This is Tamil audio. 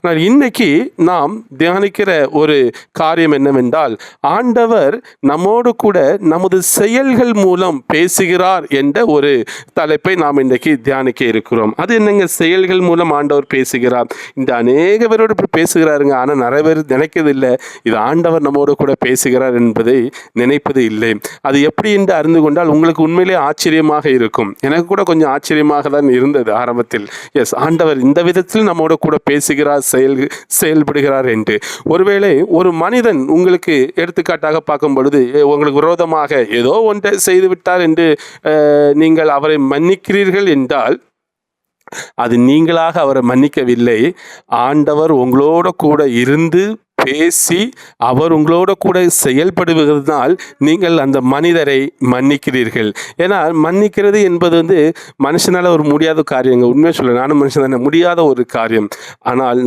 ஆனால் இன்னைக்கு நாம் தியானிக்கிற ஒரு காரியம் என்னவென்றால், ஆண்டவர் நம்மோடு கூட நமது செயல்கள் மூலம் பேசுகிறார் என்ற ஒரு தலைப்பை நாம் இன்றைக்கு தியானிக்க இருக்கிறோம். அது என்னங்க, செயல்கள் மூலம் ஆண்டவர் பேசுகிறார்? இந்த அநேக பேரோடு இப்படி பேசுகிறாருங்க. ஆனால் நிறைய பேர் நினைக்கிறது இல்லை, இது ஆண்டவர் நம்மோடு கூட பேசுகிறார் என்பதை நினைப்பது இல்லை. அது எப்படி என்று அறிந்து கொண்டால் உங்களுக்கு உண்மையிலே ஆச்சரியமாக இருக்கும். எனக்கு கூட கொஞ்சம் ஆச்சரியமாக தான் இருந்தது ஆரம்பத்தில். எஸ், ஆண்டவர் இந்த விதத்தில் நம்மோடு கூட பேசுகிறார், செயல்படுகிறார் என்று. ஒருவேளை ஒரு மனிதன் உங்களுக்கு எடுத்துக்காட்டாக பார்க்கும் பொழுது உங்களுக்கு விரோதமாக ஏதோ ஒன்றை செய்துவிட்டார் என்று நீங்கள் அவரை மன்னிக்கிறீர்கள் என்றால், அது நீங்களாக அவரை மன்னிக்கவில்லை. ஆண்டவர் உங்களோட கூட இருந்து பேசி அவர் உங்களோட கூட செயல்படுவதனால் நீங்கள் அந்த மனிதரை மன்னிக்கிறீர்கள். ஏன்னா மன்னிக்கிறது என்பது மனுஷனால் ஒரு முடியாத காரியங்க. உண்மையை சொல்ல, நானும் மனுஷன் தானே, முடியாத ஒரு காரியம். ஆனால்